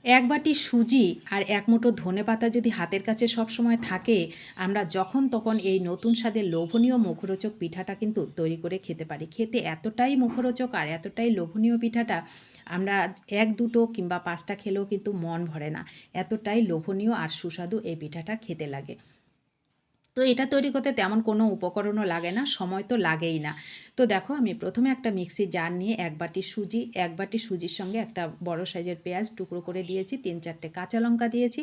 এক বাটি সুজি আর এক মুঠো ধনেপাতা যদি হাতের কাছে সবসময় থাকে, আমরা যখন তখন এই নতুন স্বাদের লোভনীয় মুখরোচক পিঠাটা কিন্তু তৈরি করে খেতে পারি। খেতে এতটাই মুখরোচক আর এতটাই লোভনীয় পিঠাটা, আমরা ১-২টো কিংবা ৫টা খেলেও কিন্তু মন ভরে না। এতটাই লোভনীয় আর সুস্বাদু এই পিঠাটা খেতে লাগে। তো এটা তৈরি করতে তেমন কোনো উপকরণও লাগে না, সময় তো লাগেই না। তো দেখো, আমি প্রথমে একটা মিক্সির জার নিয়ে ১ বাটি সুজি, ১ বাটি সুজির সঙ্গে একটা বড় সাইজের পেঁয়াজ টুকরো করে দিয়েছি, ৩-৪টে কাঁচা লঙ্কা দিয়েছি,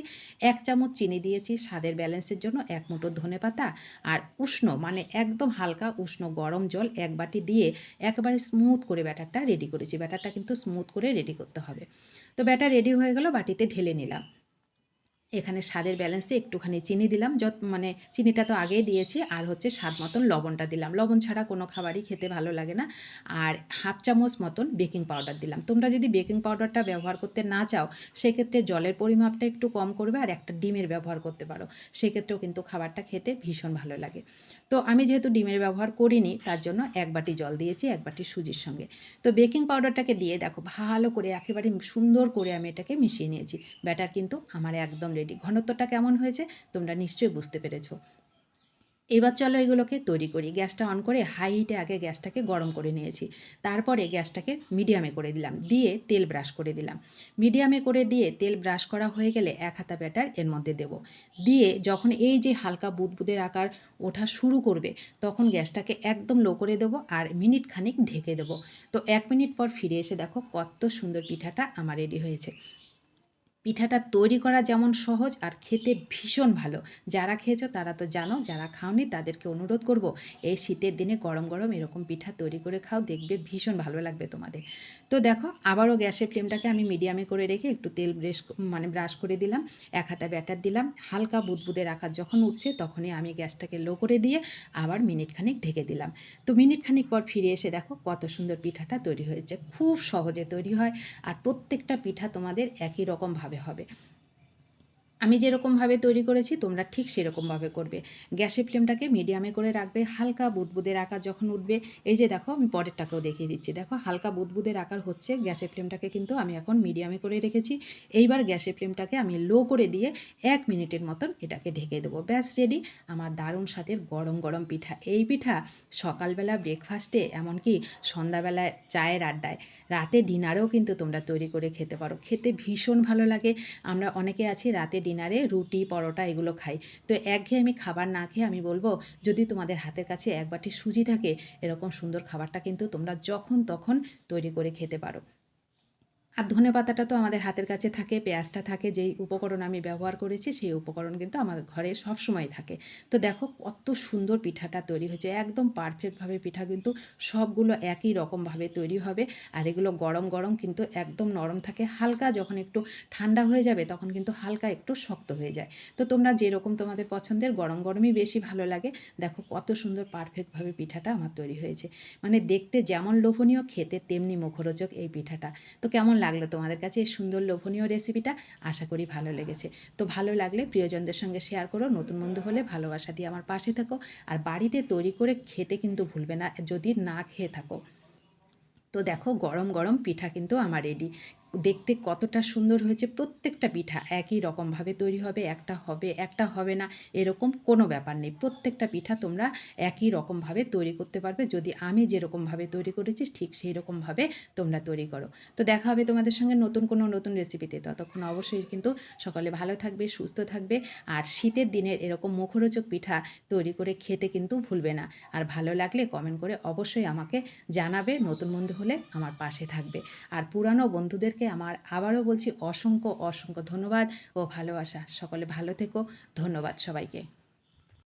১ চামচ চিনি দিয়েছি স্বাদের ব্যালেন্সের জন্য, ১ মুঠো ধনেপাতা আর উষ্ণ মানে একদম হালকা উষ্ণ গরম জল ১ বাটি দিয়ে একেবারে স্মুথ করে ব্যাটারটা রেডি করেছি। ব্যাটারটা কিন্তু স্মুথ করে রেডি করতে হবে। তো ব্যাটার রেডি হয়ে গেল, বাটিতে ঢেলে নিলাম। এখানে স্বাদের ব্যালেন্সে একটুখানি চিনি দিলাম, মানে চিনিটা তো আগেই দিয়েছি, আর হচ্ছে স্বাদ মতন লবণটা দিলাম। লবণ ছাড়া কোনো খাবারই খেতে ভালো লাগে না। আর হাফ চামচ মতন বেকিং পাউডার দিলাম। তোমরা যদি বেকিং পাউডারটা ব্যবহার করতে না চাও, সেক্ষেত্রে জলের পরিমাপটা একটু কম করবে আর একটা ডিমের ব্যবহার করতে পারো। সেক্ষেত্রেও কিন্তু খাবারটা খেতে ভীষণ ভালো লাগে। তো আমি যেহেতু ডিমের ব্যবহার করিনি, তার জন্য ১ বাটি জল দিয়েছি ১ বাটি সুজির সঙ্গে। তো বেকিং পাউডারটাকে দিয়ে দেখো ভালো করে একেবারে সুন্দর করে আমি এটাকে মিশিয়ে নিয়েছি। ব্যাটার কিন্তু আমার একদম রেডি। ঘনত্বটা কেমন হয়েছে তোমরা নিশ্চয়ই বুঝতে পেরেছো। এবার চলো এগুলোকে তৈরি করি। গ্যাসটা অন করে হাই হিটে আগে গ্যাসটাকে গরম করে নিয়েছি। তারপরে গ্যাসটাকে মিডিয়ামে করে দিলাম, দিয়ে তেল ব্রাশ করে দিলাম। মিডিয়ামে করে দিয়ে তেল ব্রাশ করা হয়ে গেলে ১ হাতা ব্যাটার এর মধ্যে দেব। দিয়ে যখন এই যে হালকা বুদবুদের আকার ওঠা শুরু করবে, তখন গ্যাসটাকে একদম লো করে দেবো আর মিনিট খানিক ঢেকে দেবো। তো ১ মিনিট পর ফিরে এসে দেখো কত সুন্দর পিঠাটা আমার রেডি হয়েছে। পিঠাটা তৈরি করা যেমন সহজ আর খেতে ভীষণ ভালো। যারা খেয়েছো তারা তো জানো, যারা খাওনি তাদেরকে অনুরোধ করব, এই শীতের দিনে গরম গরম এরকম পিঠা তৈরি করে খাও, দেখবে ভীষণ ভালো লাগবে তোমাদের। তো দেখো আবারও গ্যাসের ফ্লেমটাকে আমি মিডিয়ামে করে রেখে একটু তেল ব্রাশ করে দিলাম, ১ হাতা ব্যাটার দিলাম। হালকা বুদবুদের আকার যখন উঠছে তখনই আমি গ্যাসটাকে লো করে দিয়ে আবার মিনিট খানিক ঢেকে দিলাম। তো মিনিট খানিক পর ফিরে এসে দেখো কত সুন্দর পিঠাটা তৈরি হয়েছে। খুব সহজে তৈরি হয় আর প্রত্যেকটা পিঠা তোমাদের একই রকমভাবে হবে। আমি যেরকমভাবে তৈরি করেছি তোমরা ঠিক সেরকমভাবে করবে। গ্যাসের ফ্লেমটাকে মিডিয়ামে করে রাখবে। হালকা বুদবুদের আকার যখন উঠবে, এই যে দেখো আমি পরেরটাকেও দেখিয়ে দিচ্ছি। দেখো হালকা বুদবুদের আকার হচ্ছে, গ্যাসের ফ্লেমটাকে কিন্তু আমি এখন মিডিয়ামে করে রেখেছি। এইবার গ্যাসের ফ্লেমটাকে আমি লো করে দিয়ে ১ মিনিটের মতন এটাকে ঢেকে দেবো। ব্যাস রেডি আমার দারুণ স্বাদের গরম গরম পিঠা। এই পিঠা সকালবেলা ব্রেকফাস্টে, এমনকি সন্ধ্যাবেলায় চায়ের আড্ডায়, রাতে ডিনারেও কিন্তু তোমরা তৈরি করে খেতে পারো। খেতে ভীষণ ভালো লাগে। আমরা অনেকে আছি রাতে ডিনারে রুটি পরোটা এগুলো খাই। তো একঘেয়েমি খাবার না খেয়ে আমি বলবো, যদি তোমাদের হাতের কাছে ১ বাটি সুজি থাকে, এরকম সুন্দর খাবারটা কিন্তু তোমরা যখন তখন তৈরি করে খেতে পারো। আর ধনেপাতাটা তো আমাদের হাতের কাছে থাকে, পেঁয়াজটা থাকে, যেই উপকরণ আমি ব্যবহার করেছি সেই উপকরণ কিন্তু আমার ঘরে সবসময় থাকে। তো দেখো কত সুন্দর পিঠাটা তৈরি হয়েছে, একদম পারফেক্টভাবে পিঠা কিন্তু সবগুলো একই রকমভাবে তৈরি হবে। আর এগুলো গরম গরম কিন্তু একদম নরম থাকে, হালকা যখন একটু ঠান্ডা হয়ে যাবে তখন কিন্তু হালকা একটু শক্ত হয়ে যায়। তো তোমরা যেরকম তোমাদের পছন্দের, গরম গরমই বেশি ভালো লাগে। দেখো কত সুন্দর পারফেক্টভাবে পিঠাটা আমার তৈরি হয়েছে। মানে দেখতে যেমন লোভনীয়, খেতে তেমনি মুখরোচক এই পিঠাটা। তো কেমন লাগলো তোমাদের কাছে এই সুন্দর লোভনীয় রেসিপিটা? আশা করি ভালো লেগেছে। তো ভালো লাগলে প্রিয়জনদের সঙ্গে শেয়ার করো। নতুন বন্ধু হলে ভালোবাসা দিয়ে আমার পাশে থেকো। আর বাড়িতে তৈরি করে খেতে কিন্তু ভুলবে না যদি না খেয়ে থাকো। তো দেখো গরম গরম পিঠা কিন্তু আমার রেডি। দেখতে কতটা সুন্দর হয়েছে। প্রত্যেকটা পিঠা একই রকমভাবে তৈরি হবে, একটা হবে না এরকম কোনো ব্যাপার নেই। প্রত্যেকটা পিঠা তোমরা একই রকমভাবে তৈরি করতে পারবে, যদি আমি যেরকমভাবে তৈরি করেছি ঠিক সেই রকমভাবে তোমরা তৈরি করো। তো দেখা হবে তোমাদের সঙ্গে নতুন রেসিপিতে। ততক্ষণ অবশ্যই কিন্তু সকলে ভালো থাকবে, সুস্থ থাকবে। আর শীতের দিনের এরকম মুখরোচক পিঠা তৈরি করে খেতে কিন্তু ভুলবে না। আর ভালো লাগলে কমেন্ট করে অবশ্যই আমাকে জানাবে। নতুন বন্ধু হলে আমার পাশে থাকবে। আর পুরানো বন্ধুদেরকে আমার আবারও বলছি অসংখ্য অসংখ্য ধন্যবাদ ও ভালোবাসা। সকলে ভালো থেকো। ধন্যবাদ সবাইকে।